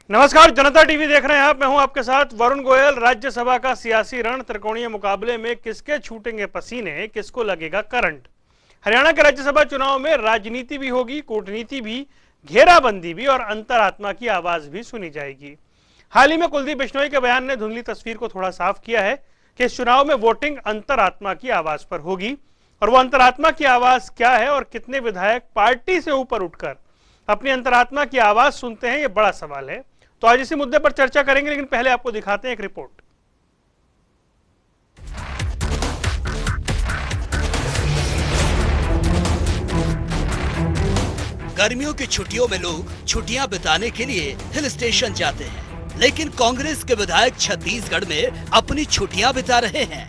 नमस्कार, जनता टीवी देख रहे हैं आप। मैं हूं आपके साथ वरुण गोयल। राज्यसभा का सियासी रण त्रिकोणीय मुकाबले में किसके छूटेंगे पसीने, किसको लगेगा करंट। हरियाणा के राज्यसभा चुनाव में राजनीति भी होगी, कूटनीति भी, घेराबंदी भी और अंतरात्मा की आवाज भी सुनी जाएगी। हाल ही में कुलदीप बिश्नोई के बयान ने धुंधली तस्वीर को थोड़ा साफ किया है कि इस चुनाव में वोटिंग अंतरात्मा की आवाज पर होगी। और वो अंतरात्मा की आवाज क्या है और कितने विधायक पार्टी से ऊपर उठकर अपनी अंतरात्मा की आवाज सुनते हैं, ये बड़ा सवाल है। तो आज इसी मुद्दे पर चर्चा करेंगे, लेकिन पहले आपको दिखाते हैं एक रिपोर्ट। गर्मियों की छुट्टियों में लोग छुट्टियां बिताने के लिए हिल स्टेशन जाते हैं, लेकिन कांग्रेस के विधायक छत्तीसगढ़ में अपनी छुट्टियां बिता रहे हैं।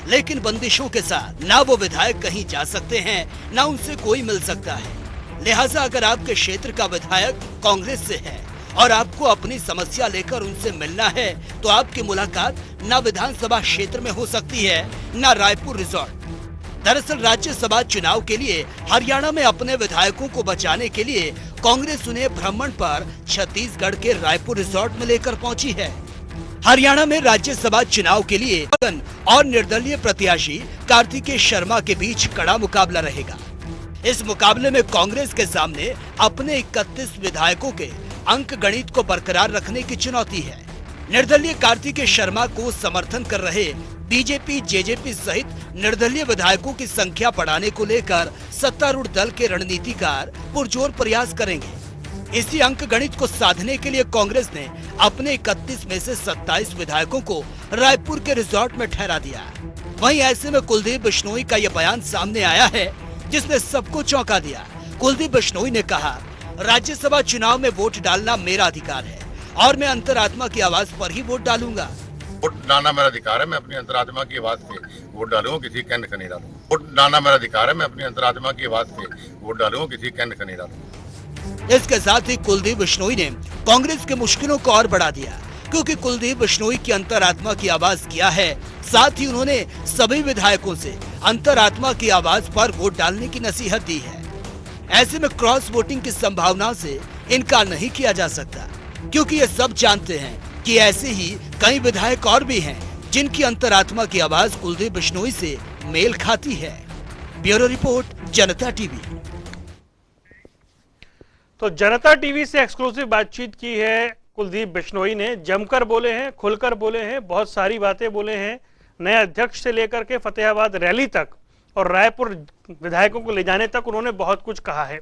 लेकिन बंदिशों के साथ ना वो विधायक कहीं जा सकते हैं, ना उनसे कोई मिल सकता है। लिहाजा अगर आपके क्षेत्र का विधायक कांग्रेस से है और आपको अपनी समस्या लेकर उनसे मिलना है, तो आपकी मुलाकात न विधानसभा क्षेत्र में हो सकती है, न रायपुर रिजॉर्ट। दरअसल राज्यसभा चुनाव के लिए हरियाणा में अपने विधायकों को बचाने के लिए कांग्रेस उन्हें भ्रमण पर छत्तीसगढ़ के रायपुर रिजॉर्ट में लेकर पहुंची है। हरियाणा में राज्यसभा चुनाव के लिए और निर्दलीय प्रत्याशी कार्तिकेय शर्मा के बीच कड़ा मुकाबला रहेगा। इस मुकाबले में कांग्रेस के सामने अपने 31 विधायकों के अंक गणित को बरकरार रखने की चुनौती है। निर्दलीय कार्तिकेय शर्मा को समर्थन कर रहे बीजेपी, जेजेपी सहित निर्दलीय विधायकों की संख्या बढ़ाने को लेकर सत्तारूढ़ दल के रणनीतिकार पुरजोर प्रयास करेंगे। इसी अंक गणित को साधने के लिए कांग्रेस ने अपने 31 में से 27 विधायकों को रायपुर के रिजॉर्ट में ठहरा दिया। वहीं ऐसे में कुलदीप बिश्नोई का यह बयान सामने आया है, जिसने सबको चौंका दिया। कुलदीप बिश्नोई ने कहा, राज्यसभा चुनाव में वोट डालना मेरा अधिकार है और मैं अंतरात्मा की आवाज पर ही वोट डालूंगा। वोट डालना मेरा अधिकार है, मैं अपनी अंतरात्मा की आवाज पे वोट डालूंगा, किसी कहने का नहीं डालूंगा। वोट डालना मेरा अधिकार है, मैं अपनी अंतरात्मा की आवाज पे वोट डालूंगा, किसी कहने का नहीं डालूंगा। इसके साथ ही कुलदीप बिश्नोई ने कांग्रेस की मुश्किलों को और बढ़ा दिया, क्योंकि कुलदीप बिश्नोई की अंतरात्मा की आवाज क्या है। साथ ही उन्होंने सभी विधायकों से अंतरात्मा की आवाज पर वोट डालने की नसीहत दी है। ऐसे में क्रॉस वोटिंग की संभावना से इनकार नहीं किया जा सकता, क्योंकि ये सब जानते हैं कि ऐसे ही कई विधायक और भी हैं जिनकी अंतरात्मा की आवाज कुलदीप बिश्नोई से मेल खाती है। ब्यूरो रिपोर्ट, जनता टीवी। तो जनता टीवी से एक्सक्लूसिव बातचीत की है कुलदीप बिश्नोई ने। जमकर बोले हैं, खुलकर बोले हैं, बहुत सारी बातें बोले हैं। नए अध्यक्ष से लेकर के फतेहाबाद रैली तक और रायपुर विधायकों को ले जाने तक उन्होंने बहुत कुछ कहा है।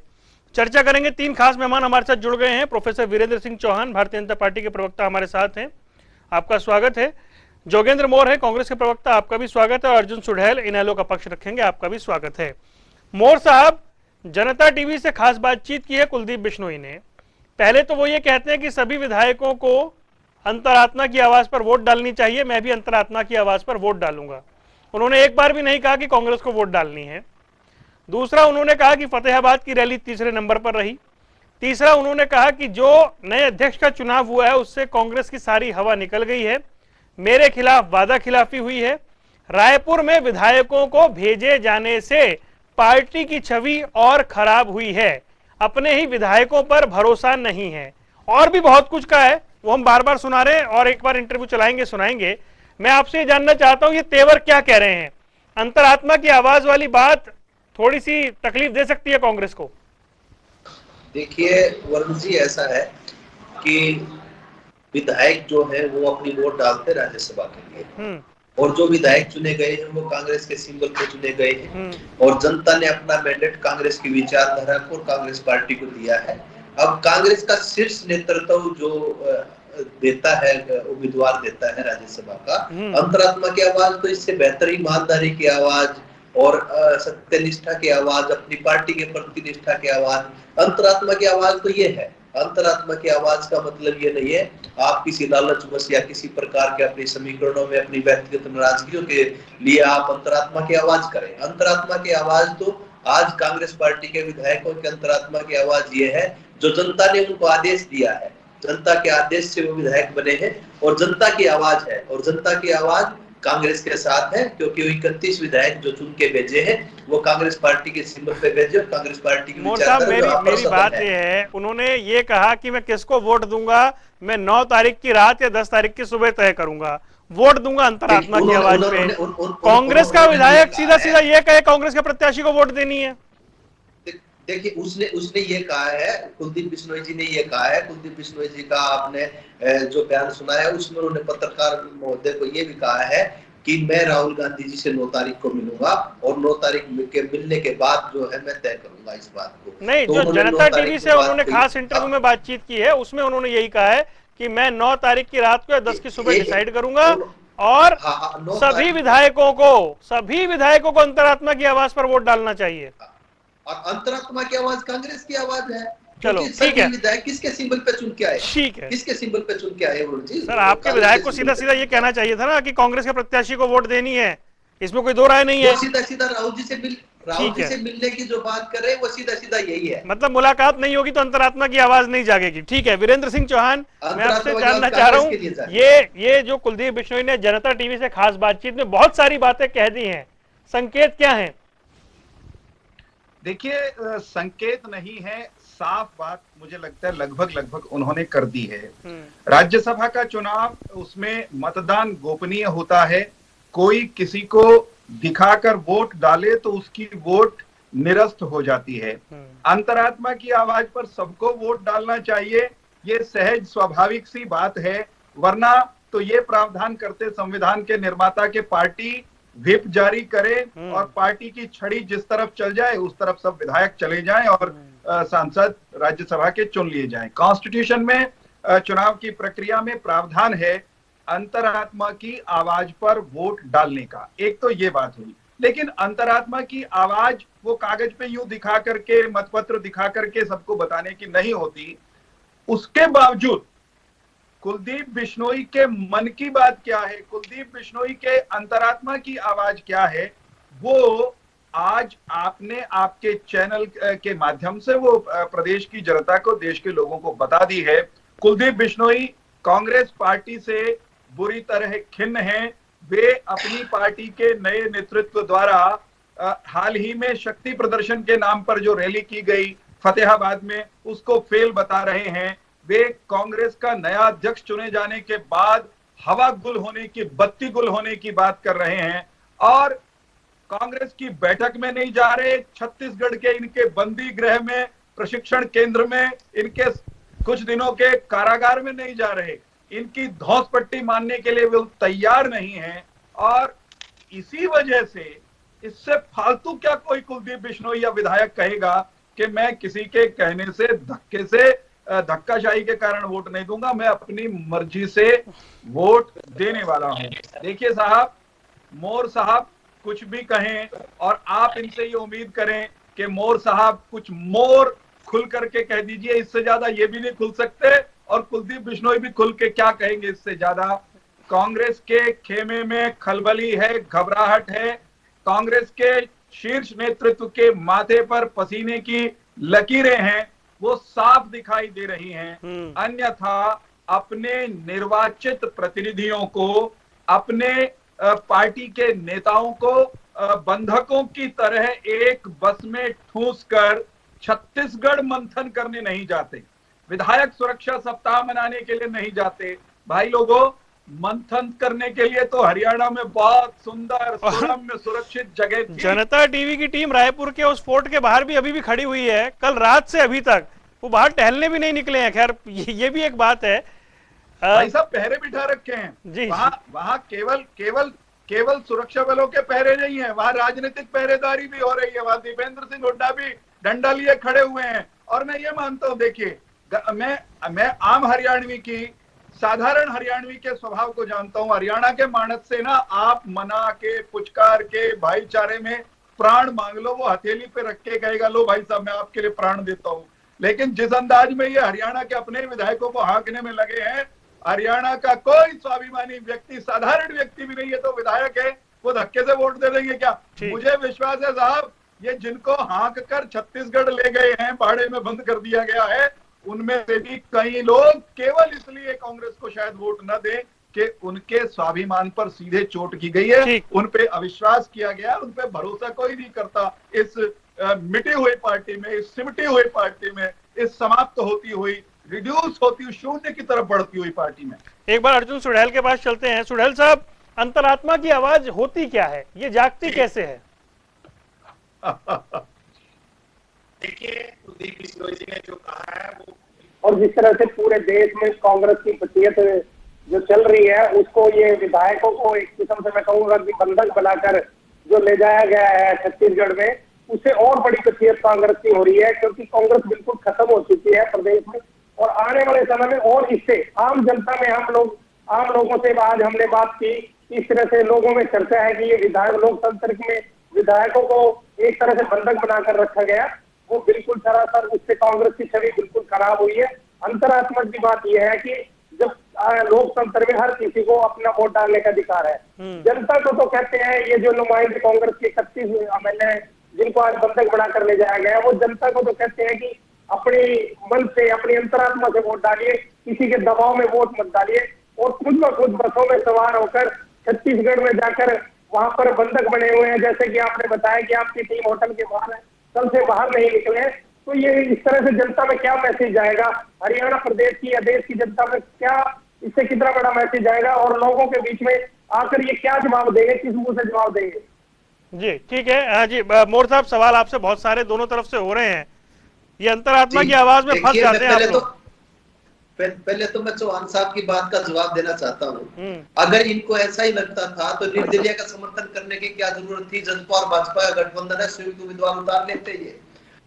चर्चा करेंगे। 3 खास मेहमान हमारे साथ जुड़ गए हैं। प्रोफेसर वीरेंद्र सिंह चौहान, भारतीय जनता पार्टी के प्रवक्ता, हमारे साथ हैं, आपका स्वागत है। जोगेंद्र मोर है, कांग्रेस के प्रवक्ता, आपका भी स्वागत है। और अर्जुन सुढ़ैल इनेलो का पक्ष रखेंगे, आपका भी स्वागत है। मोर साहब, जनता टीवी से खास बातचीत की है कुलदीप बिश्नोई ने। पहले तो वो ये कहते हैं कि सभी विधायकों को अंतरात्मा की आवाज पर वोट डालनी चाहिए, मैं भी अंतरात्मा की आवाज पर वोट डालूंगा। उन्होंने एक बार भी नहीं कहा कि कांग्रेस को वोट डालनी है। दूसरा, उन्होंने कहा कि फतेहाबाद की रैली तीसरे नंबर पर रही। तीसरा, उन्होंने कहा कि जो नए अध्यक्ष का चुनाव हुआ है उससे कांग्रेस की सारी हवा निकल गई है, मेरे खिलाफ वादा खिलाफी हुई है। रायपुर में विधायकों को भेजे जाने से पार्टी की छवि और खराब हुई है, अपने ही विधायकों पर भरोसा नहीं है। और भी बहुत कुछ कहा है, वो हम बार बार सुना रहे हैं और एक बार इंटरव्यू चलाएंगे, सुनाएंगे। मैं आपसे ये जानना चाहता हूं, ये तेवर क्या कह रहे हैं? अंतरात्मा की आवाज वाली बात थोड़ी सी तकलीफ दे सकती है कांग्रेस को। देखिए वरुण जी, ऐसा है कि विधायक जो है वो अपनी वोट डालते राज्यसभा के लिए, और जो विधायक चुने गए हैं वो कांग्रेस के सिंबल पे चुने गए हैं, और जनता ने अपना मैंडेट कांग्रेस की विचारधारा को, कांग्रेस पार्टी को दिया है। अब कांग्रेस का शीर्ष नेतृत्व जो देता है, उम्मीदवार देता है राज्यसभा का, अंतरात्मा की आवाज तो इससे बेहतर ईमानदारी की आवाज और सत्यनिष्ठा की आवाज, अपनी पार्टी के प्रति निष्ठा की आवाज, अंतरात्मा की आवाज तो ये है। अंतरात्मा की आवाज का मतलब ये नहीं है आप किसी लालचवश या किसी प्रकार के अपने समीकरणों में अपनी व्यक्तिगत नाराजगियों के लिए आप अंतरात्मा की आवाज करें। अंतरात्मा की आवाज तो आज कांग्रेस पार्टी के विधायकों की अंतरात्मा की आवाज ये है जो जनता ने उनको आदेश दिया है, जनता के आदेश से वो विधायक बने हैं और जनता की आवाज है। और जनता की आवाज कांग्रेस के साथ है, क्योंकि 31 विधायक जो चुन के भेजे हैं वो कांग्रेस पार्टी के सिंबल पे भेजे और कांग्रेस पार्टी की मोर साहब, विचारधारा मेरी बात ये है, उन्होंने ये कहा कि मैं किसको वोट दूंगा, मैं 9 तारीख की रात या 10 तारीख की सुबह तय करूंगा, वोट दूंगा अंतरात्मा की आवाज पे। कांग्रेस का विधायक सीधा सीधा ये कहे कांग्रेस के प्रत्याशी को वोट देनी है। देखिए, उसने ये कहा है, कुलदीप बिश्नोई जी ने ये कहा है, कुलदीप बिश्नोई जी का आपने जो बयान सुना है उसमें उन्होंने पत्रकार महोदय को ये भी कहा है कि मैं राहुल गांधी जी से 9 तारीख को मिलूंगा और 9 तारीख के मिलने के बाद जो है मैं तय करूंगा इस बात को। नहीं, तो जो जनता टीवी से उन्होंने खास इंटरव्यू में बातचीत की है उसमें उन्होंने यही कहा है कि मैं 9 तारीख की रात को या 10 की सुबह डिसाइड करूंगा और सभी विधायकों को अंतरात्मा की आवाज पर वोट डालना चाहिए। और अंतरात्मा की आवाज कांग्रेस की आवाज है। चलो ठीक है, विधायक किसके सिंबल पे चुन के आए? ठीक है, किसके सिंबल पे चुन के आए जी? सर आपके विधायक को सीधा सीधा ये कहना चाहिए था ना कि कांग्रेस के प्रत्याशी को वोट देनी है, इसमें कोई दो राय नहीं है। सीधा सीधा राहुल जी से मिलने की जो बात कर रहे हैं वो सीधा सीधा यही है। मतलब मुलाकात नहीं होगी तो अंतरात्मा की आवाज नहीं जागेगी। ठीक है, वीरेंद्र सिंह चौहान, मैं आपसे जानना चाह रहा हूँ, ये जो कुलदीप बिश्नोई ने जनता टीवी से खास बातचीत में बहुत सारी बातें कह दी हैं, संकेत क्या है? देखिए, संकेत नहीं है, साफ बात मुझे लगता है लगभग उन्होंने कर दी है। राज्यसभा का चुनाव, उसमें मतदान गोपनीय होता है, कोई किसी को दिखाकर वोट डाले तो उसकी वोट निरस्त हो जाती है। अंतरात्मा की आवाज पर सबको वोट डालना चाहिए, ये सहज स्वाभाविक सी बात है, वरना तो ये प्रावधान करते संविधान के निर्माता के पार्टी व्हिप जारी करे और पार्टी की छड़ी जिस तरफ चल जाए उस तरफ सब विधायक चले जाएं और सांसद राज्यसभा के चुन लिए जाएं। कॉन्स्टिट्यूशन में चुनाव की प्रक्रिया में प्रावधान है अंतरात्मा की आवाज पर वोट डालने का। एक तो ये बात हुई, लेकिन अंतरात्मा की आवाज वो कागज पे यूं दिखा करके, मतपत्र दिखा करके सबको बताने की नहीं होती। उसके बावजूद कुलदीप बिश्नोई के मन की बात क्या है, कुलदीप बिश्नोई के अंतरात्मा की आवाज क्या है, वो आज आपने आपके चैनल के माध्यम से वो प्रदेश की जनता को, देश के लोगों को बता दी है। कुलदीप बिश्नोई कांग्रेस पार्टी से बुरी तरह खिन्न हैं। वे अपनी पार्टी के नए नेतृत्व द्वारा हाल ही में शक्ति प्रदर्शन के नाम पर जो रैली की गई फतेहाबाद में, उसको फेल बता रहे हैं। वे कांग्रेस का नया अध्यक्ष चुने जाने के बाद हवा गुल होने की, बत्ती गुल होने की बात कर रहे हैं और कांग्रेस की बैठक में नहीं जा रहे। छत्तीसगढ़ के इनके बंदी गृह में, प्रशिक्षण केंद्र में, इनके कुछ दिनों के कारागार में नहीं जा रहे। इनकी धौंस पट्टी मानने के लिए वे तैयार नहीं हैं और इसी वजह से इससे फालतू क्या कोई कुलदीप बिश्नोई या विधायक कहेगा कि मैं किसी के कहने से, धक्के से, धक्काशाही के कारण वोट नहीं दूंगा, मैं अपनी मर्जी से वोट देने वाला हूं। देखिए साहब, मोर साहब कुछ भी कहें और आप इनसे ये उम्मीद करें कि मोर साहब कुछ मोर खुल करके कह दीजिए, इससे ज्यादा ये भी नहीं खुल सकते और कुलदीप बिश्नोई भी खुल के क्या कहेंगे इससे ज्यादा। कांग्रेस के खेमे में खलबली है, घबराहट है, कांग्रेस के शीर्ष नेतृत्व के माथे पर पसीने की लकीरें हैं, वो साफ दिखाई दे रही हैं। अन्यथा अपने निर्वाचित प्रतिनिधियों को, अपने पार्टी के नेताओं को बंधकों की तरह एक बस में ठूंस कर छत्तीसगढ़ मंथन करने नहीं जाते, विधायक सुरक्षा सप्ताह मनाने के लिए नहीं जाते। भाई लोगों, मंथन करने के लिए तो हरियाणा में बहुत सुंदर, सुरम्य, सुरक्षित जगह थी। जनता टीवी की टीम रायपुर के उस फोर्ट के बाहर भी अभी भी खड़ी हुई है, कल रात से अभी तक वो बाहर टहलने भी नहीं निकले हैं। खैर ये भी एक बात है। भाई साहब पहरे बिठा रखे हैं जी। वहाँ केवल सुरक्षा बलों के पहरे नहीं है, वहाँ राजनीतिक पहरेदारी भी हो रही है। वहाँ दीपेंद्र सिंह हुड्डा भी डंडा लिए खड़े हुए हैं और मैं ये मानता हूँ, देखिए मैं आम हरियाणवी की, साधारण हरियाणवी के स्वभाव को जानता हूँ। हरियाणा के मानस से ना आप मना के, पुचकार के, भाईचारे में प्राण मांग लो, वो हथेली पे रख के कहेगा लो भाई साहब मैं आपके लिए प्राण देता हूँ। लेकिन जिस अंदाज में ये हरियाणा के अपने विधायकों को हाँकने में लगे हैं, हरियाणा का कोई स्वाभिमानी व्यक्ति, साधारण व्यक्ति भी नहीं है तो विधायक है, वो धक्के से वोट दे देंगे क्या? मुझे विश्वास है साहब, ये जिनको हाँक कर छत्तीसगढ़ ले गए हैं, बाड़े में बंद कर दिया गया है, उनमें से भी कई लोग केवल इसलिए कांग्रेस को शायद वोट न दें कि उनके स्वाभिमान पर सीधे चोट की गई है, उन पे अविश्वास किया गया, उन पे भरोसा कोई नहीं करता। इस मिटी हुई पार्टी में, इस सिमटी हुई पार्टी में, इस समाप्त होती हुई, रिड्यूस होती हुई, शून्य की तरफ बढ़ती हुई पार्टी में। एक बार अर्जुन सुड़ैल के पास चलते हैं। सुड़ैल साहब, अंतरात्मा की आवाज होती क्या है, ये जागती कैसे है? देखिए, कुलदीप बिश्नोई जी ने जो कहा है वो, और जिस तरह से पूरे देश में कांग्रेस की पतियत जो चल रही है, उसको ये विधायकों को एक किस्म से मैं कहूंगा कि बंधक बनाकर जो ले जाया गया है छत्तीसगढ़ में, उससे और बड़ी पतियत कांग्रेस की हो रही है, क्योंकि कांग्रेस बिल्कुल खत्म हो चुकी है प्रदेश में। और आने वाले समय में और इससे आम जनता में आम लोगों से आज हमने बात की, इस तरह से लोगों में चर्चा है कि ये विधायक लोकतंत्र में विधायकों को एक तरह से बंधक बनाकर रखा गया, वो बिल्कुल सरासर उससे कांग्रेस की छवि बिल्कुल खराब हुई है। अंतरात्मा की बात यह है कि जब लोकतंत्र में हर किसी को अपना वोट डालने का अधिकार है, जनता को तो कहते हैं ये जो नुमाइंदे कांग्रेस के 31 एमएलए जिनको आज बंधक बनाकर ले जाया गया, वो जनता को तो कहते हैं कि अपने मन से, अपनी अंतरात्मा से वोट डालिए, किसी के दबाव में वोट मत डालिए। और खुद ब खुद बसों में सवार होकर छत्तीसगढ़ में जाकर वहां पर बंधक बने हुए हैं, जैसे कि आपने बताया कि आपकी टीम होटल के बाहर है, कल से बाहर नहीं निकले। तो ये इस तरह से जनता में क्या मैसेज जाएगा, हरियाणा प्रदेश की या देश की जनता में क्या इससे कितना बड़ा मैसेज जाएगा, और लोगों के बीच में आकर ये क्या जवाब देंगे, किस मुंह से जवाब देंगे? जी ठीक है। हाँ जी, मोर साहब, सवाल आपसे बहुत सारे दोनों तरफ से हो रहे हैं, ये अंतरात्मा की आवाज में फंस जाते हैं आप लोग। पहले तो मैं चौहान साहब की बात का जवाब देना चाहता हूँ। अगर इनको ऐसा ही लगता था तो निर्दलीय का समर्थन करने की क्या जरूरत थी? जसपा और भाजपा का गठबंधन है, संयुक्त उम्मीदवार उतार लेते ये।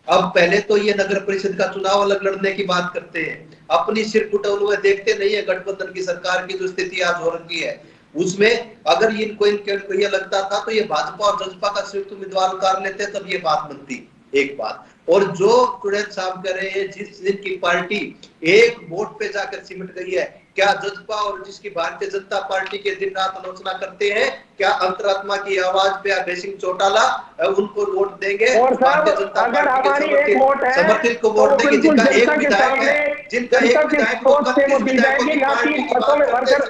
अब पहले तो ये नगर परिषद का चुनाव अलग लड़ने की बात करते हैं, अपनी सिर कुटौल में देखते नहीं है गठबंधन की सरकार की जो स्थिति आज हो रखी है उसमें। अगर इनको ये लगता था तो ये भाजपा और जसपा का संयुक्त उम्मीदवार उतार लेते, तब ये बात बनती। एक बात। और जो सुड़ैल साहब कह रहे हैं, जिस की पार्टी एक वोट पे जाकर सिमट गई है, क्या जसपा और जिसकी भारतीय जनता पार्टी के दिन रात आलोचना करते हैं, क्या अंतरात्मा की आवाज पे अभय सिंह चौटाला उनको वोट देंगे? भारतीय जनता पार्टी के समर्थित को वोट देंगे, जिनका एक विधायक है, जिनका एक विधायक को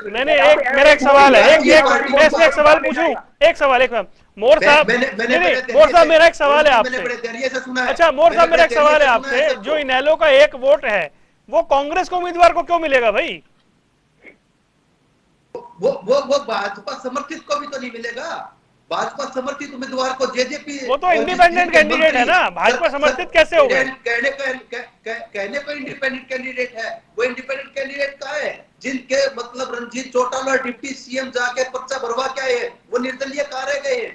नहीं, एक मेरा एक सवाल है, एक सवाल पूछूं, एक सवाल, एक मोर साहब, मोर साहब मेरा एक सवाल है आपसे। अच्छा मोर साहब, मेरा एक सवाल है आपसे, जो इनेलो का एक वोट है वो कांग्रेस को उम्मीदवार को क्यों मिलेगा भाई? वो भाजपा समर्थित को भी तो नहीं मिलेगा। भाजपा समर्थित उम्मीदवार को जेजेपी, वो तो इंडिपेंडेंट कैंडिडेट है ना, भाजपा समर्थित कैसे हो गए? कहने को इंडिपेंडेंट कैंडिडेट है, वो इंडिपेंडेंट कैंडिडेट का है जिनके मतलब रंजीत चौटाला डिप्टी सीएम जाके पर्चा भरवा के आए हैं, वो निर्दलीय कहाँ रह गए हैं?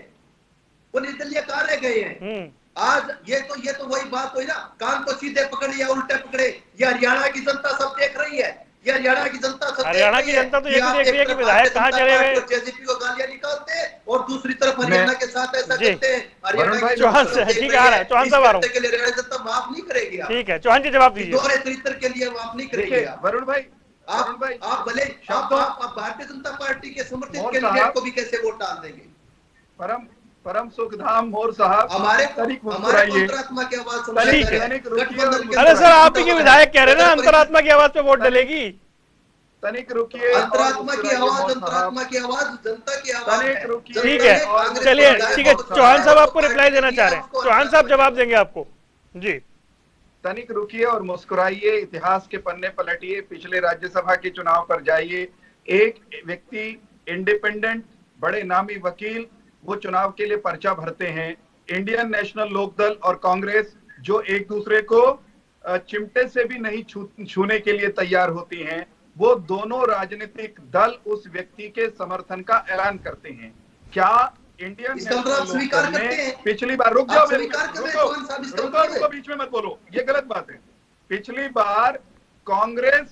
वो निर्दलीय कहाँ रह गए हैं? आज ये तो वही बात हुई ना, कान को सीधे पकड़े या उल्टे पकड़े, ये हरियाणा की जनता सब देख रही है। ये हरियाणा की जनता सब हरियाणा की जनता तो ये भी देख रही है कि विधायक कहाँ चले गए, जेजेपी को गालियां निकालते हैं और दूसरी तरफ हरियाणा के साथ ऐसा करते हैं। हरियाणा की चौहान से ठीक आ रहा है, चौहान साहब आ रहा हूं, के लिए हरियाणा जनता माफ नहीं करेगी। ठीक है चौहान जी जवाब दीजिए। दोहरे चरित्र के लिए माफ नहीं करेगी। वरुण भाई, आप भले आप भारतीय जनता पार्टी के समर्थित कैंडिडेट को भी कैसे वोट डाल देंगे? परम सुखधाम मोर साहब, हमारे अंतरात्मा की आवाज सुन। ठीक है, अरे सर आप ही के विधायक कह रहे हैं ना अंतरात्मा की आवाज पे वोट डलेगी। तनिक रुकिए, अंतरात्मा की आवाज जनता की आवाज है। ठीक है, चलिए ठीक है, चौहान साहब आपको रिप्लाई देना चाह रहे हैं, चौहान साहब जवाब देंगे आपको जी। तनिक रुकिए और मुस्कुराइए, इतिहास के पन्ने पलटिए, पिछले राज्यसभा के चुनाव पर जाइए। एक व्यक्ति इंडिपेंडेंट, बड़े नामी वकील, वो चुनाव के लिए पर्चा भरते हैं। इंडियन नेशनल लोकदल और कांग्रेस जो एक दूसरे को चिमटे से भी नहीं छूने के लिए तैयार होती हैं, वो दोनों राजनीतिक दल उस व्यक्ति के समर्थन का ऐलान करते हैं। क्या इंडियन नेशनल लोकदल ने पिछली बार, रुक जाओ बीच में मत बोलो, ये गलत बात है। पिछली बार कांग्रेस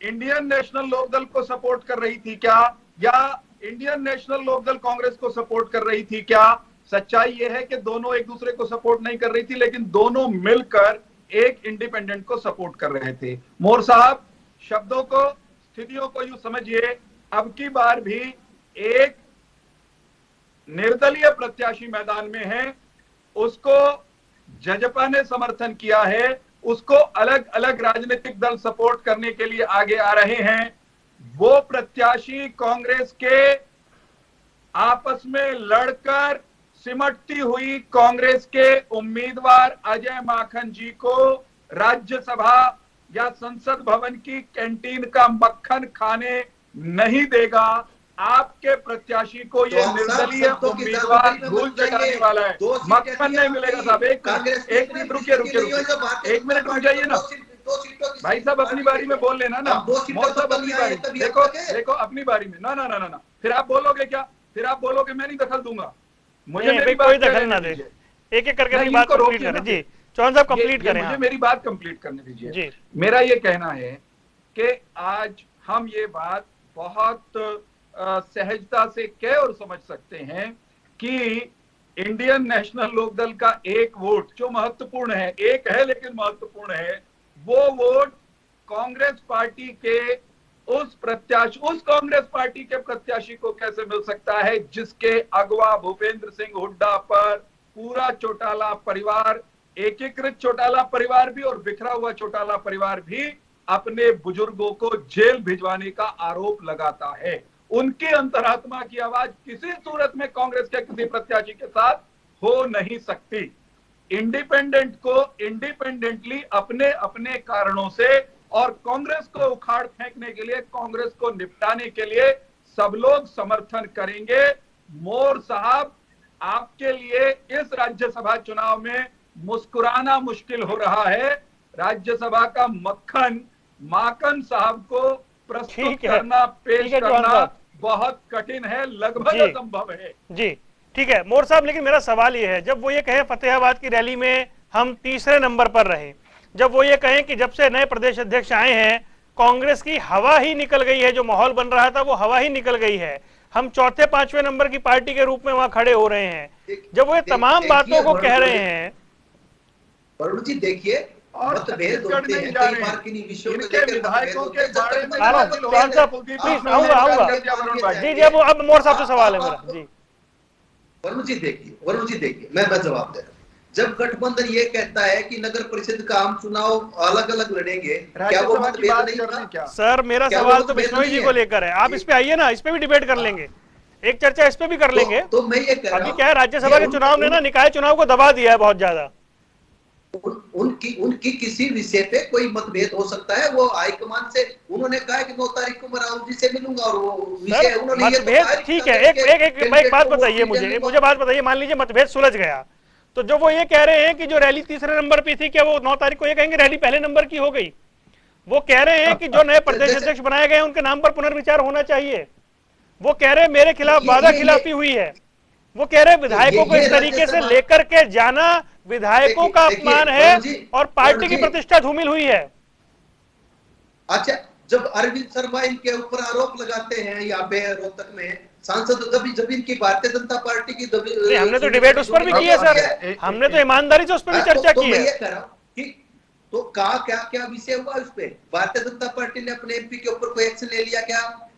इंडियन नेशनल लोकदल को सपोर्ट कर रही थी क्या, या इंडियन नेशनल लोकदल कांग्रेस को सपोर्ट कर रही थी क्या? सच्चाई यह है कि दोनों एक दूसरे को सपोर्ट नहीं कर रही थी, लेकिन दोनों मिलकर एक इंडिपेंडेंट को सपोर्ट कर रहे थे। मोर साहब, शब्दों को, स्थितियों को यूं समझिए, अब की बार भी एक निर्दलीय प्रत्याशी मैदान में है, उसको जजपा ने समर्थन किया है, उसको अलग अलग राजनीतिक दल सपोर्ट करने के लिए आगे आ रहे हैं। वो प्रत्याशी कांग्रेस के आपस में लड़कर सिमटती हुई कांग्रेस के उम्मीदवार अजय माखन जी को राज्यसभा या संसद भवन की कैंटीन का मक्खन खाने नहीं देगा। आपके प्रत्याशी को ये निर्दलीय उम्मीदवार धूल चटाने वाला है, मक्खन नहीं मिलेगा साहब। एक मिनट रुकिए, एक मिनट रुक जाइए ना भाई साहब, अपनी बारी में बोल लेना ना। साहब अपनी बारी, देखो अपनी बारी में। ना फिर आप बोलोगे क्या? फिर आप बोलोगे मैं नहीं दखल दूंगा। मुझे मेरी कोई दखल ना दे, एक एक करके बात कंप्लीट करें जी। चौहान साहब कंप्लीट करें, मुझे मेरी बात कंप्लीट करने दीजिए। मेरा ये कहना है कि आज हम ये बात बहुत सहजता से कह और समझ सकते हैं कि इंडियन नेशनल लोकदल का एक वोट जो महत्वपूर्ण है, एक है लेकिन महत्वपूर्ण है, वो वोट कांग्रेस पार्टी के उस कांग्रेस पार्टी के प्रत्याशी को कैसे मिल सकता है जिसके अगवा भूपेंद्र सिंह हुड्डा पर पूरा चौटाला परिवार, एकीकृत चौटाला परिवार भी और बिखरा हुआ चौटाला परिवार भी अपने बुजुर्गों को जेल भिजवाने का आरोप लगाता है। उनकी अंतरात्मा की आवाज किसी सूरत में कांग्रेस के किसी प्रत्याशी के साथ हो नहीं सकती। इंडिपेंडेंट को इंडिपेंडेंटली अपने अपने कारणों से और कांग्रेस को उखाड़ फेंकने के लिए, कांग्रेस को निपटाने के लिए सब लोग समर्थन करेंगे। मोर साहब, आपके लिए इस राज्यसभा चुनाव में मुस्कुराना मुश्किल हो रहा है। राज्यसभा का मक्खन माकन साहब को प्रस्तुत करना, पेश करना बहुत कठिन है, लगभग असंभव है जी। ठीक है मोर साहब, लेकिन मेरा सवाल ये है, जब वो ये कहे फतेहाबाद की रैली में हम तीसरे नंबर पर रहे, जब वो ये कहें कि जब से नए प्रदेश अध्यक्ष आए हैं कांग्रेस की हवा ही निकल गई है, जो माहौल बन रहा था वो हवा ही निकल गई है, हम चौथे पांचवें नंबर की पार्टी के रूप में वहां खड़े हो रहे हैं, जब वो ये तमाम बातों को कह रहे हैं। वरुण जी देखिए, और मतभेद होते हैं कई बार किन्हीं विषयों को लेकर, विधायकों के बारे में जी अब मोर साहब से सवाल है मेरा जी। वरुण जी देखिए मैं जवाब दे रहा हूँ। जब गठबंधन ये कहता है कि नगर परिषद का आम चुनाव अलग अलग लड़ेंगे, क्या वो मतभेद नहीं था? सर मेरा सवाल तो बिश्नोई जी को लेकर है, आप इस पे आइए ना, इस पे भी डिबेट कर लेंगे, एक चर्चा इस पे भी कर लेंगे। तो मैं ये कह रहा हूं, अभी क्या है, राज्यसभा के चुनाव ने ना निकाय चुनाव को दबा दिया है बहुत ज्यादा। उनकी किसी विषय पे कोई मतभेद हो सकता है, वो हाईकमान से उन्होंने कहा कि 9 तारीख को मैं राहुल जी से मिलूंगा और वो विषय उन्होंने मतभेद ठीक है। एक बात बताइए मुझे बात बताइए, मान लीजिए मतभेद सुलझ गया, तो जो वो ये कह रहे हैं कि जो रैली तीसरे नंबर पे थी, क्या वो 9 तारीख को ये कहेंगे रैली पहले नंबर की हो गई? वो कह रहे हैं कि जो नए प्रदेश अध्यक्ष बनाए गए उनके नाम पर पुनर्विचार होना चाहिए। वो कह रहे हैं मेरे खिलाफ वादा खिलाफी हुई है। वो कह रहे हैं विधायकों को इस तरीके से लेकर के जाना विधायकों का अपमान है और पार्टी की प्रतिष्ठा धूमिल हुई है। अच्छा, जब अरविंद शर्मा इनके ऊपर आरोप लगाते हैं यहाँ पे रोहतक में सांसद, जब इनकी भारतीय जनता पार्टी की हमने तो डिबेट उस पर भी की है सर, हमने तो ईमानदारी से उस पर भी चर्चा की है। तो कहा क्या विषय हुआ उस पे? भारतीय जनता पार्टी ने अपने एमपी के ऊपर कोई एक्शन ले लिया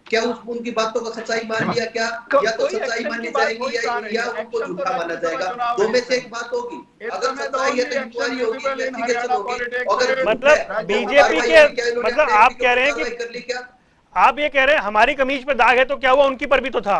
क्या उनकी बातों को सच्चाई मान लिया क्या? या तो सच्चाई मानी जाएगी या उनको झूठा माना जाएगा, दो में से एक बात होगी। अगर सच्चाई है तो इंक्वायरी होगी, इन्वेस्टिगेशन होगी। मतलब बीजेपी के मतलब आप कह रहे हैं कि आप ये कह रहे हैं हमारी कमीज पे दाग है, तो क्या हुआ उनकी पर भी तो था?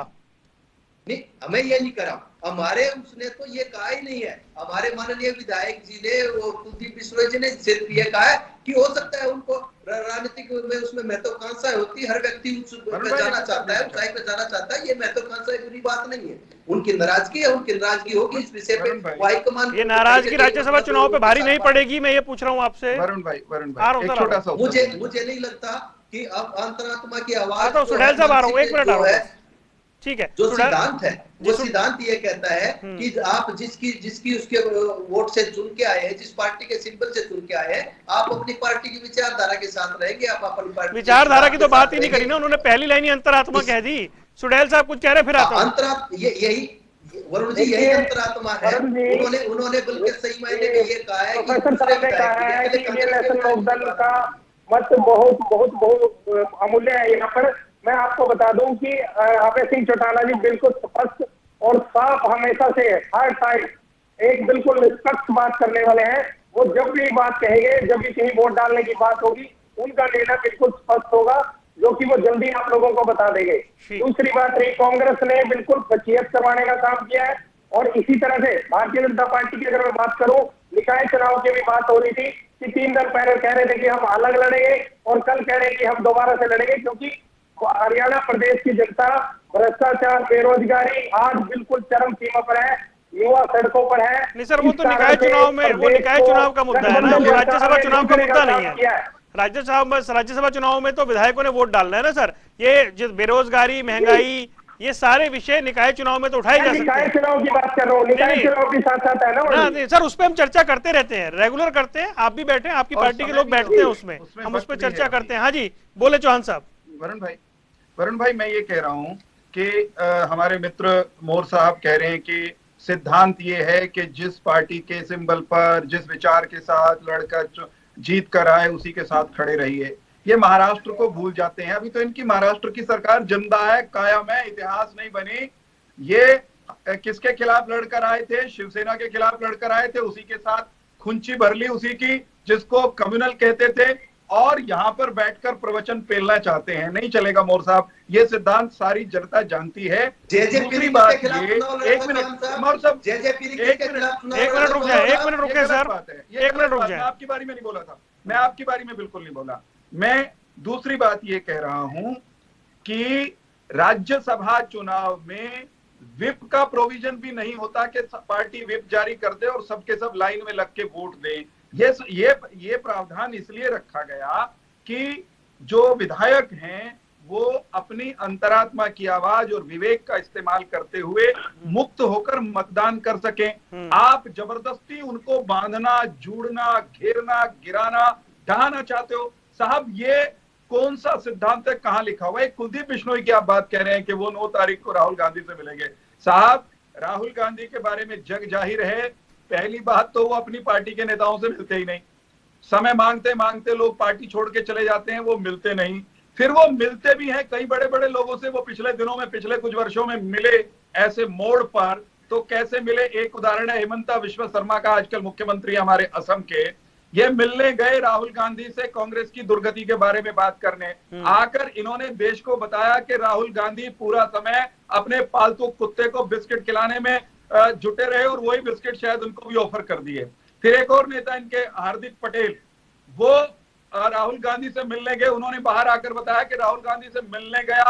नहीं, हमें ये नहीं करा, हमारे उसने तो ये कहा ही नहीं है। हमारे माननीय विधायक जी ने और कुलदीप बिश्नोई जी ने सिर्फ ये कहा है कि हो सकता है उनको राजनीतिक में उसमें महत्वाकांक्षा होती है, हर व्यक्ति जाना चाहता है, ऊंचाई पे जाना चाहता है, ये महत्वाकांक्षा बुरी बात नहीं है। उनकी नाराजगी है, उनकी नाराजगी होगी इस विषय पे हाईकमान। ये नाराजगी राज्यसभा चुनाव पे भारी नहीं पड़ेगी, मैं ये पूछ रहा हूँ आपसे। वरुण भाई एक छोटा सा, मुझे नहीं लगता कि अब अंतरात्मा की आवाज तो सुहेल साहब आ रहा हूँ, एक मिनट आ रहा हूँ, ठीक है। जो सिद्धांत है वो सिद्धांत ये कहता है कि आप जिसकी उसके वोट से चुन के आए हैं, जिस पार्टी के सिंबल से चुन के आए हैं, आप अपनी पार्टी की विचारधारा के साथ रहेंगे। आप अपनी पार्टी विचारधारा की तो बात ही नहीं करी ना उन्होंने, पहली लाइन ही अंतरात्मा कह दी। सुडेल साहब कुछ कह रहे, फिर आता हूं। अंतरात्मा यही वरुण जी, यही अंतरात्मा है। उन्होंने बल्कि सही मायने में ये कहा है कि इंडियन नेशनल लोकदल का मत बहुत बहुत बहुत अमूल्य है। यहाँ पर मैं आपको बता दूं कि अभय सिंह चौटाला जी बिल्कुल स्पष्ट और साफ हमेशा से हर टाइम एक बिल्कुल निष्पक्ष बात करने वाले हैं। वो जब भी बात कहेंगे, जब भी कहीं वोट डालने की बात होगी, उनका निर्णय बिल्कुल स्पष्ट होगा। जो कि वो जल्दी आप लोगों को बता देंगे। दूसरी बात रही, कांग्रेस ने बिल्कुल फजीहत करवाने का काम किया है। और इसी तरह से भारतीय जनता पार्टी की अगर मैं बात करूं, निकाय चुनाव की भी बात हो रही थी कि 3 दिन पहले कह रहे थे कि हम अलग लड़ेंगे और कल कह रहे हैं कि हम दोबारा से लड़ेंगे, क्योंकि हरियाणा प्रदेश की जनता भ्रष्टाचार, बेरोजगारी आज बिल्कुल चरम सीमा पर है, युवा सड़कों पर है। नहीं सर, वो तो निकाय चुनाव में, वो निकाय चुनाव का मुद्दा है ना, वो राज्यसभा चुनाव का मुद्दा नहीं है। राज्यसभा चुनाव में तो विधायकों ने वोट डालना है ना सर। ये बेरोजगारी, महंगाई, ये सारे विषय निकाय चुनाव में तो उठाए जा सकते हैं। निकाय चुनाव की बात कर रहा हूँ, निकाय चुनाव के साथ साथ है ना। नहीं सर, उस पर हम चर्चा करते रहते हैं, रेगुलर करते हैं, आप भी बैठे हैं, आपकी पार्टी के लोग बैठते हैं उसमें, हम उस पर चर्चा करते हैं। हाँ जी, बोले चौहान साहब। वरुण भाई, मैं ये कह रहा हूँ कि हमारे मित्र मोर साहब कह रहे हैं कि सिद्धांत ये है कि जिस पार्टी के सिंबल पर, जिस विचार के साथ लड़कर जीत कर आए उसी के साथ खड़े रहिए। ये महाराष्ट्र को भूल जाते हैं। अभी तो इनकी महाराष्ट्र की सरकार जिंदा है, कायम है, इतिहास नहीं बनी। ये किसके खिलाफ लड़कर आए थे? शिवसेना के खिलाफ लड़कर आए थे, उसी के साथ खुंची भर ली उसी की, जिसको कम्युनल कहते थे, और यहाँ पर बैठकर प्रवचन पेलना चाहते हैं। नहीं चलेगा मोर साहब, ये सिद्धांत सारी जनता जानती है। दूसरी बात ये, एक मिनट मोर साहब, एक मिनट रुक जाए, एक मिनट रुके सर, एक मिनट रुक जाए। आपकी बारी में नहीं बोला था, मैं आपकी बारी में बिल्कुल नहीं बोला। मैं दूसरी बात ये कह रहा हूं कि राज्यसभा चुनाव में विप का प्रोविजन भी नहीं होता कि पार्टी विप जारी कर दे और सबके सब लाइन में लग के वोट दें। ये प्रावधान इसलिए रखा गया कि जो विधायक हैं वो अपनी अंतरात्मा की आवाज और विवेक का इस्तेमाल करते हुए मुक्त होकर मतदान कर सकें। आप जबरदस्ती उनको बांधना, जोड़ना, घेरना, गिराना, ढहाना चाहते हो। साहब, ये कौन सा सिद्धांत है, कहां लिखा हुआ है? कुलदीप बिश्नोई की आप बात कह रहे हैं कि वो 9 तारीख को राहुल गांधी से मिलेंगे। साहब, राहुल गांधी के बारे में जग जाहिर है। पहली बात तो वो अपनी पार्टी के नेताओं से मिलते ही नहीं, समय मांगते मांगते लोग पार्टी छोड़ के चले जाते हैं, वो मिलते नहीं। फिर वो मिलते भी हैं कई बड़े बड़े लोगों से, वो पिछले दिनों में, पिछले कुछ वर्षों में मिले ऐसे मोड़ पर। तो कैसे मिले? एक उदाहरण है हिमंता विश्व शर्मा का, आजकल मुख्यमंत्री हमारे असम के। ये मिलने गए राहुल गांधी से कांग्रेस की दुर्गति के बारे में बात करने, आकर इन्होंने देश को बताया कि राहुल गांधी पूरा समय अपने पालतू कुत्ते को बिस्किट खिलाने में जुटे रहे और वही बिस्किट शायद उनको भी ऑफर कर दिए। फिर एक और नेता इनके, हार्दिक पटेल, वो राहुल गांधी से मिलने गए। उन्होंने बाहर आकर बताया कि राहुल गांधी से मिलने गया,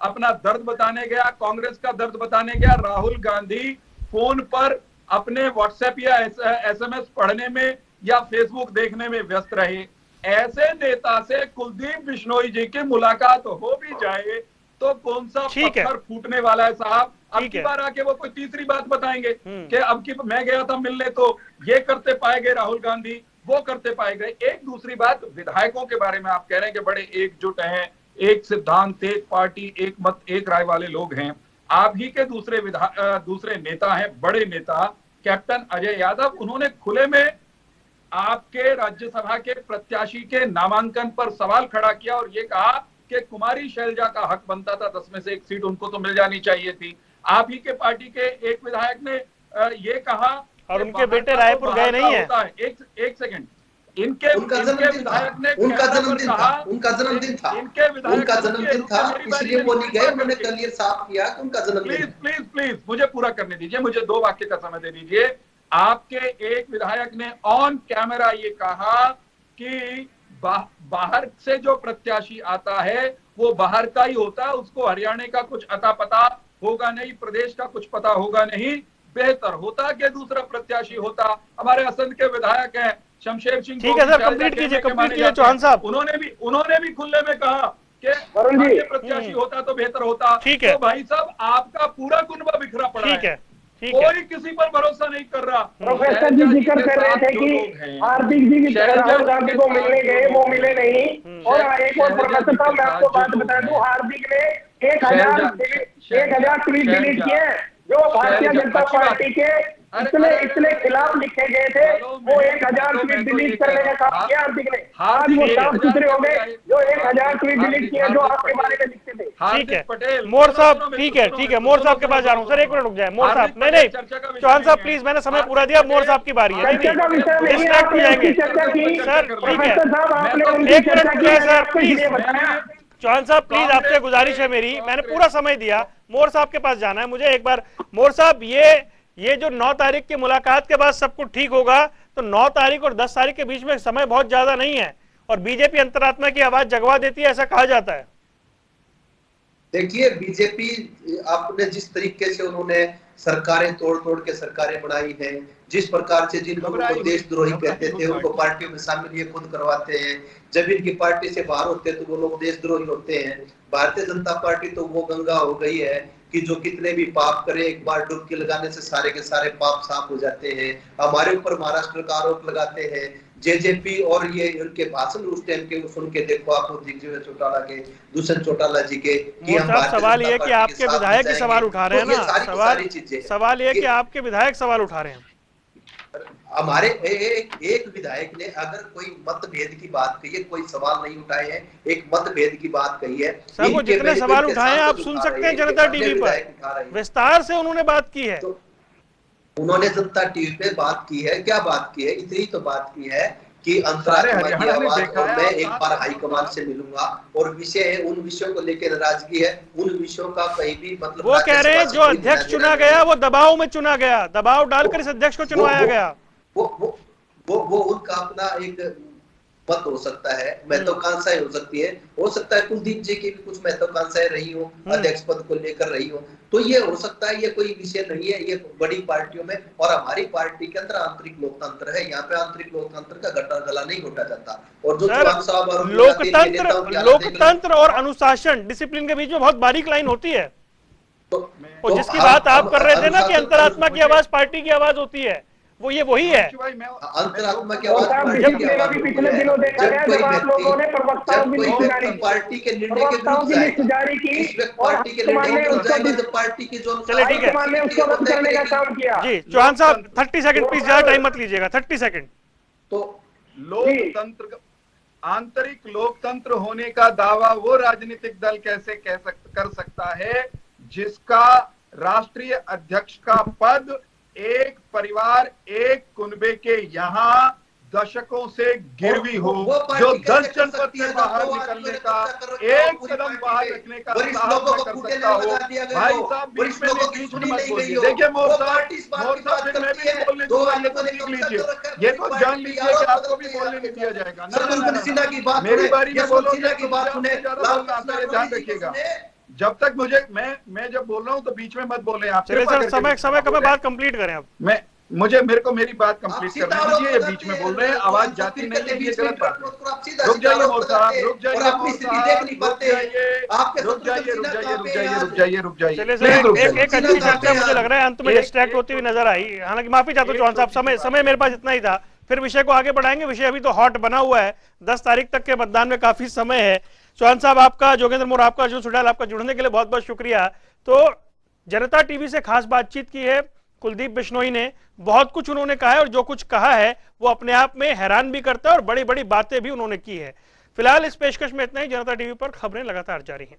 अपना दर्द बताने गया, कांग्रेस का दर्द बताने गया। राहुल गांधी फोन पर अपने व्हाट्सएप या SMS पढ़ने में या फेसबुक देखने में व्यस्त रहे। ऐसे नेता से कुलदीप बिश्नोई जी की मुलाकात हो भी जाए तो कौन सा पत्थर फूटने वाला है साहब? अब की बार आके वो कोई तीसरी बात बताएंगे कि अब की मैं गया था मिलने तो ये करते पाए गए राहुल गांधी, वो करते पाए गए। एक दूसरी बात, विधायकों के बारे में आप कह रहे हैं कि बड़े एकजुट हैं, एक सिद्धांत, एक पार्टी, एक मत, एक राय वाले लोग हैं। आप ही के दूसरे नेता हैं, बड़े नेता कैप्टन अजय यादव, उन्होंने खुले में आपके राज्यसभा के प्रत्याशी के नामांकन पर सवाल खड़ा किया और ये कहा कि कुमारी शैलजा का हक बनता था, 10 में से 1 सीट उनको तो मिल जानी चाहिए थी। आप ही के पार्टी के एक विधायक ने ये कहा, और उनके बेटे रायपुर गए नहीं है। एक सेकंड, इनके विधायक ने उनका जन्मदिन था, इसलिए वो नहीं गए। उन्होंने कल ये साफ किया कि उनका जन्मदिन। प्लीज मुझे पूरा करने दीजिए, मुझे 2 वाक्य का समय दे दीजिए। आपके एक विधायक ने ऑन कैमरा ये कहा कि बाहर से जो प्रत्याशी आता है वो बाहर का ही होता है, उसको हरियाणा का कुछ अता पता होगा नहीं, प्रदेश का कुछ पता होगा नहीं। बेहतर होता कि दूसरा प्रत्याशी होता। हमारे असंध के विधायक हैं शमशेर सिंह, ठीक है सर, कंप्लीट कीजिए चौहान साहब। उन्होंने भी खुले में कहा कि प्रत्याशी होता तो बेहतर होता। ठीक है, तो भाई साहब, आपका पूरा कुनबा बिखरा पड़ा है, कोई किसी पर भरोसा नहीं कर रहा। प्रोफेसर जी जिक्र कर रहे थे कि हार्दिक जी राहुल गांधी को मिलने गए, वो मिले नहीं। और एक और प्रोफेसर साहब, मैं आपको बात बता दूं, हार्दिक ने 1000 ट्वीट डिलीट किए जो भारतीय जनता पार्टी के इतने खिलाफ लिखे गए थे। वो 1000 ट्वीट डिलीट करने का काम किया हार्दिक ने। आज वो साफ सुथरे हो गए जो 1000 ट्वीट डिलीट किए जो आपके बारे में लिखते थे। ठीक है मोर साहब, ठीक है मोर साहब के पास जा रहा हूँ सर, 1 मिनट रुक जाए मोर साहब। नहीं चौहान साहब प्लीज, मैंने समय पूरा दिया, मोर साहब की बारी है। चर्चा का विषय नहीं, आपने उसकी चर्चा की सर, ठीक है, साहब, आपने एक मिनट रुक जाए सर प्लीज। चौहान साहब प्लीज आपसे गुजारिश है मेरी, मैंने पूरा समय दिया, मोर साहब के पास जाना है मुझे एक बार। मोर साहब, ये जो 9 तारीख की मुलाकात के बाद सब कुछ ठीक होगा, तो 9 तारीख और 10 तारीख के बीच में समय बहुत ज्यादा नहीं है, और बीजेपी अंतरात्मा की आवाज जगवा देती है, ऐसा कहा जाता है। देखिए, बीजेपी आपने जिस तरीके से उन्होंने सरकारें तोड़ के सरकारें बनाई हैं, जिस प्रकार से जिन लोगों को देशद्रोही कहते थे उनको पार्टियों में शामिल ये खुद करवाते हैं, जब इनकी पार्टी से बाहर होते हैं तो वो लोग देशद्रोही होते हैं। भारतीय जनता पार्टी तो वो गंगा हो गई है कि जो कितने भी पाप करे एक बार डुबकी लगाने से सारे के सारे पाप साफ हो जाते हैं। हमारे ऊपर महाराष्ट्र का आरोप लगाते हैं, जेजेपी और ये उनके भाषण उस टाइम के सुन के देखो आपको दिग्विजय चौटाला के, दुष्यंत चौटाला जी के कि हम सवाल ये कि आपके विधायक ही सवाल उठा रहे हैं ना, सवाल ये कि आपके विधायक सवाल उठा रहे हैं। हमारे एक विधायक ने अगर कोई मतभेद की बात कही है, कोई सवाल नहीं उठाए हैं, एक मतभेद की बात कही है, सर वो जितने सवाल उठाए हैं आप सुन सकते हैं जनता टीवी पर, विस्तार से उन्होंने बात की है। तो उन्होंने जनता टीवी पे बात की है, क्या बात की है, इतनी तो बात की है कि अंतर्राष्ट्रीय आवाज, और मैं एक बार हाईकमान से मिलूंगा, और विषय है उन विषयों को लेकर नाराजगी है, उन विषयों का कहीं भी मतलब वो कह रहे हैं जो अध्यक्ष चुना गया वो दबाव में चुना गया, दबाव डालकर इस अध्यक्ष को चुनवाया गया। वो उनका अपना एक मत हो सकता है, महत्वाकांक्षाएं हो सकती है, हो सकता है कुलदीप जी की भी कुछ महत्वाकांक्षाएं रही हो, अध्यक्ष पद को लेकर रही हो, तो ये हो सकता है, ये कोई विषय नहीं है, ये बड़ी पार्टियों में, और हमारी पार्टी के अंदर आंतरिक लोकतंत्र है, यहाँ पे आंतरिक लोकतंत्र का गला नहीं घोटा जाता। और जो लोकतंत्र और अनुशासन, डिसिप्लिन के बीच में बहुत बारीक लाइन होती है, और जिसकी बात आप कर रहे थे ना कि अंतरात्मा की आवाज पार्टी की आवाज होती है, वो ये वही है। अंतरात्मा की आवाज पिछले दिनों देखा गया जब आप लोगों ने प्रवक्ताओं की लिस्ट जारी की, पार्टी के निर्णय के विरुद्ध जारी की, पार्टी के निर्णय पार्टी की जो चले ठीक है उसको रद्द करने का काम किया। जी चौहान साहब 30 सेकंड प्लीज, ज्यादा टाइम मत लीजिएगा, 30 सेकंड। तो लोकतंत्र, आंतरिक लोकतंत्र होने का दावा वो राजनीतिक दल कैसे कर सकता है जिसका राष्ट्रीय अध्यक्ष का पद एक परिवार, एक कुनबे के यहाँ दशकों से गिरवी हो, जो 10 जनपद से बाहर निकलने का, एक कदम बाहर रखने का साहस कर सकता हो। भाई साहब बीच में मत बोलिए। देखिए मोर साहब फिर मैं भी बोलने दूंगा, ये तो सीख लीजिए, ये तो जान लीजिए कि आपको भी बोलने नहीं दिया जाएगा। मेरी बारी में बोलो, ध्यान रखिएगा। जब तक मैं जब बोल रहा हूँ तो बीच में मत बोले आप। समय कब बात कंप्लीट करें आप। मेरे को मेरी बात कंप्लीट करने दीजिए, ये बीच में बोल रहे हैं, आवाज जाती नहीं है, ये गलत बात है। रुक जाइए मोर साहब, रुक जाइए, एक अच्छी चर्चा मुझे लग रहा है अंत में डिस्ट्रैक्ट होती हुई नजर आई। हालांकि माफी चाहता हूँ चौहान साहब, समय मेरे पास इतना ही था, फिर विषय को आगे बढ़ाएंगे। विषय अभी तो हॉट बना हुआ है, 10 तारीख तक के मतदान में काफी समय है। चौहान साहब आपका, जोगेंद्र मोर आपका, अर्जुन सुडाल आपका जुड़ने के लिए बहुत बहुत शुक्रिया। तो जनता टीवी से खास बातचीत की है कुलदीप बिश्नोई ने, बहुत कुछ उन्होंने कहा है, और जो कुछ कहा है वो अपने आप में हैरान भी करता है, और बड़ी बड़ी बातें भी उन्होंने की है। फिलहाल इस पेशकश में इतना ही। जनता टीवी पर खबरें लगातार जारी हैं।